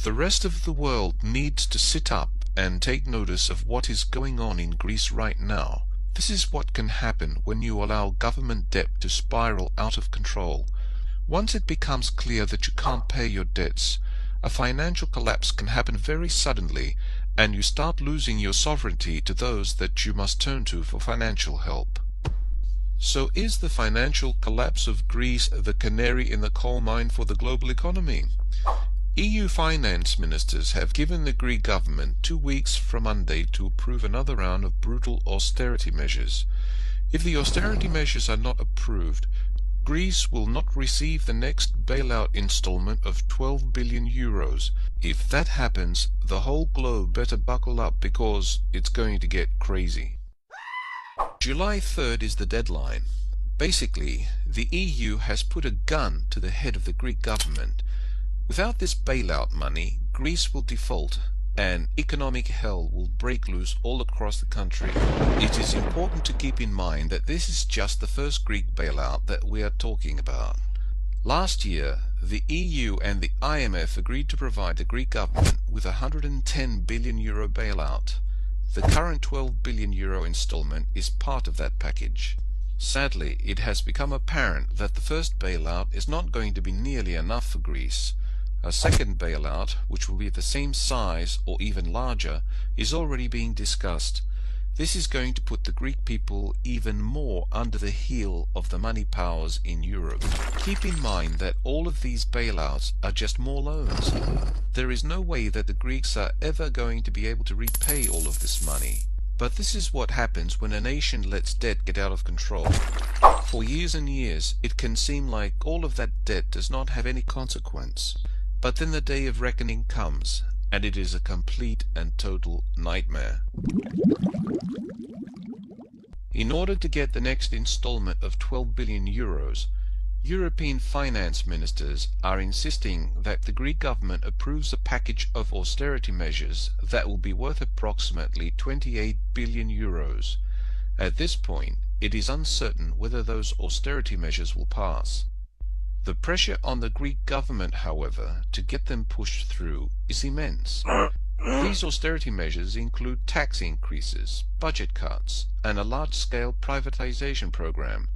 The rest of the world needs to sit up and take notice of what is going on in Greece right now. This is what can happen when you allow government debt to spiral out of control. Once it becomes clear that you can't pay your debts, a financial collapse can happen very suddenly, and you start losing your sovereignty to those that you must turn to for financial help. So is the financial collapse of Greece the canary in the coal mine for the global economy? EU finance ministers have given the Greek government 2 weeks from Monday to approve another round of brutal austerity measures. If the austerity measures are not approved, Greece will not receive the next bailout installment of 12 billion euros. If that happens, the whole globe better buckle up because it's going to get crazy. July 3rd is the deadline. Basically, the EU has put a gun to the head of the Greek government. Without this bailout money, Greece will default and economic hell will break loose all across the country. It is important to keep in mind that this is just the first Greek bailout that we are talking about. Last year, the EU and the IMF agreed to provide the Greek government with a 110 billion euro bailout. The current 12 billion euro installment is part of that package. Sadly, it has become apparent that the first bailout is not going to be nearly enough for Greece. A second bailout, which will be the same size or even larger, is already being discussed. This is going to put the Greek people even more under the heel of the money powers in Europe. Keep in mind that all of these bailouts are just more loans. There is no way that the Greeks are ever going to be able to repay all of this money. But this is what happens when a nation lets debt get out of control. For years and years, it can seem like all of that debt does not have any consequence. But then the day of reckoning comes, and it is a complete and total nightmare. In order to get the next installment of 12 billion euros, European finance ministers are insisting that the Greek government approves a package of austerity measures that will be worth approximately 28 billion euros. At this point, it is uncertain whether those austerity measures will pass. The pressure on the Greek government, however, to get them pushed through is immense. These austerity measures include tax increases, budget cuts, and a large-scale privatization program.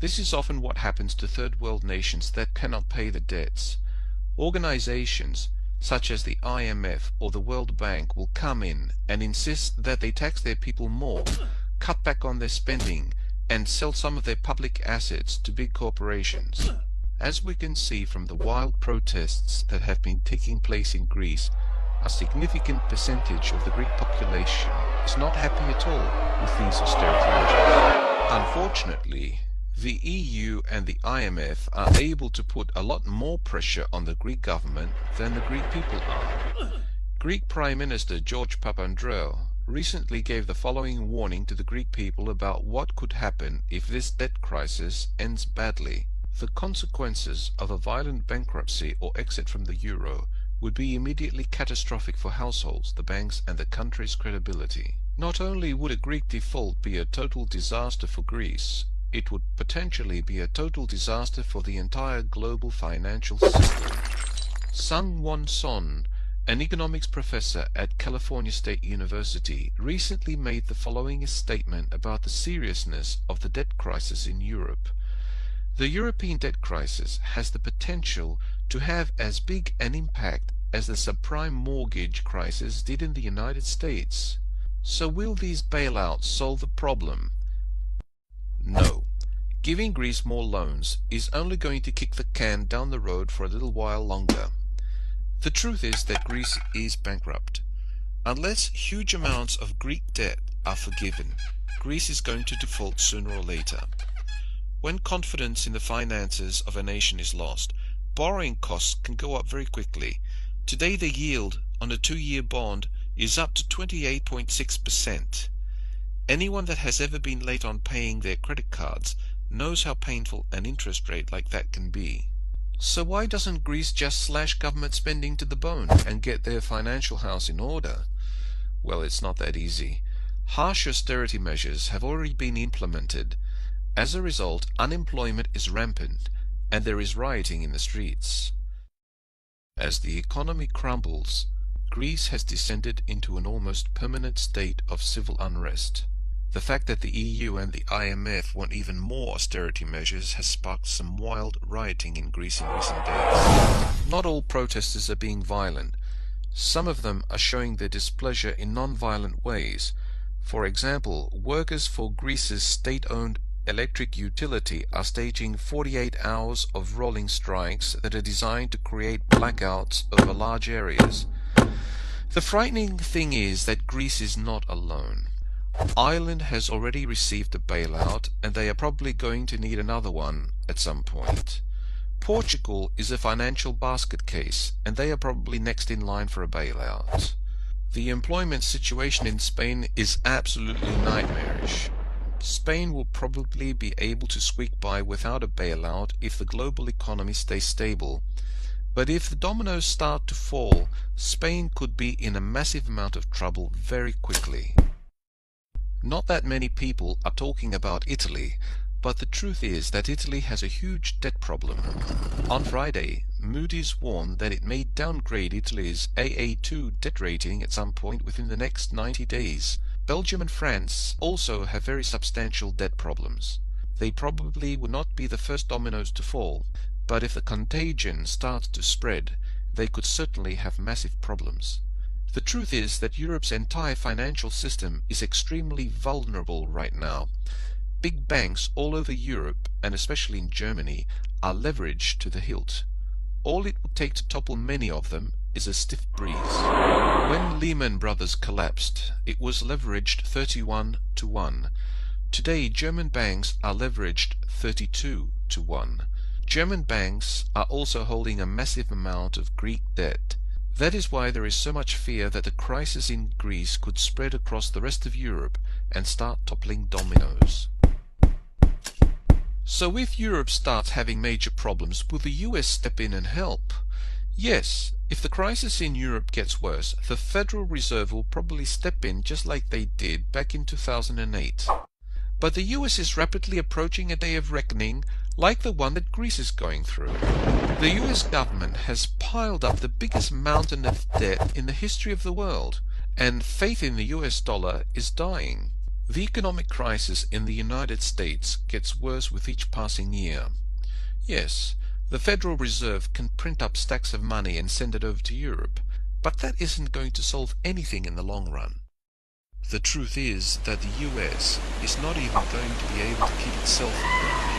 This is often what happens to third world nations that cannot pay the debts. Organizations such as the IMF or the World Bank will come in and insist that they tax their people more, cut back on their spending, and sell some of their public assets to big corporations. As we can see from the wild protests that have been taking place in Greece, a significant percentage of the Greek population is not happy at all with these austerity measures. Unfortunately, the EU and the IMF are able to put a lot more pressure on the Greek government than the Greek people are. Greek Prime Minister George Papandreou recently gave the following warning to the Greek people about what could happen if this debt crisis ends badly. The consequences of a violent bankruptcy or exit from the euro would be immediately catastrophic for households, the banks, and the country's credibility. Not only would a Greek default be a total disaster for Greece, it would potentially be a total disaster for the entire global financial system. Sung-Won Son, an economics professor at California State University, recently made the following statement about the seriousness of the debt crisis in Europe. The European debt crisis has the potential to have as big an impact as the subprime mortgage crisis did in the United States. So will these bailouts solve the problem? No. Giving Greece more loans is only going to kick the can down the road for a little while longer. The truth is that Greece is bankrupt. Unless huge amounts of Greek debt are forgiven, Greece is going to default sooner or later. When confidence in the finances of a nation is lost, borrowing costs can go up very quickly. Today the yield on a 2-year bond is up to 28.6%. Anyone that has ever been late on paying their credit cards knows how painful an interest rate like that can be. So why doesn't Greece just slash government spending to the bone and get their financial house in order? Well, it's not that easy. Harsh austerity measures have already been implemented. As a result, unemployment is rampant, and there is rioting in the streets. As the economy crumbles, Greece has descended into an almost permanent state of civil unrest. The fact that the EU and the IMF want even more austerity measures has sparked some wild rioting in Greece in recent days. Not all protesters are being violent. Some of them are showing their displeasure in non-violent ways. For example, workers for Greece's state-owned electric utility are staging 48 hours of rolling strikes that are designed to create blackouts over large areas. The frightening thing is that Greece is not alone. Ireland has already received a bailout, and they are probably going to need another one at some point. Portugal is a financial basket case, and they are probably next in line for a bailout. The employment situation in Spain is absolutely nightmarish. Spain will probably be able to squeak by without a bailout if the global economy stays stable. But if the dominoes start to fall, Spain could be in a massive amount of trouble very quickly. Not that many people are talking about Italy, but the truth is that Italy has a huge debt problem. On Friday, Moody's warned that it may downgrade Italy's AA2 debt rating at some point within the next 90 days. Belgium and France also have very substantial debt problems. They probably will not be the first dominoes to fall, but if the contagion starts to spread, they could certainly have massive problems. The truth is that Europe's entire financial system is extremely vulnerable right now. Big banks all over Europe, and especially in Germany, are leveraged to the hilt. All it would take to topple many of them is a stiff breeze. When Lehman Brothers collapsed, it was leveraged 31-1. Today, German banks are leveraged 32-1. German banks are also holding a massive amount of Greek debt. That is why there is so much fear that the crisis in Greece could spread across the rest of Europe and start toppling dominoes. So if Europe starts having major problems, will the US step in and help? Yes, if the crisis in Europe gets worse, the Federal Reserve will probably step in just like they did back in 2008. But the US is rapidly approaching a day of reckoning like the one that Greece is going through. The US government has piled up the biggest mountain of debt in the history of the world, and faith in the US dollar is dying. The economic crisis in the United States gets worse with each passing year. Yes, the Federal Reserve can print up stacks of money and send it over to Europe, but that isn't going to solve anything in the long run. The truth is that the US is not even going to be able to keep itself afloat.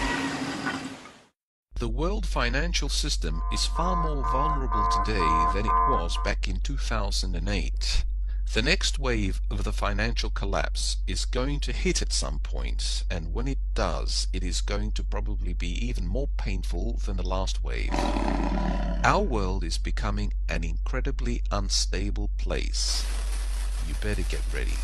The world financial system is far more vulnerable today than it was back in 2008. The next wave of the financial collapse is going to hit at some point, and when it does, it is going to probably be even more painful than the last wave. Our world is becoming an incredibly unstable place. You better get ready.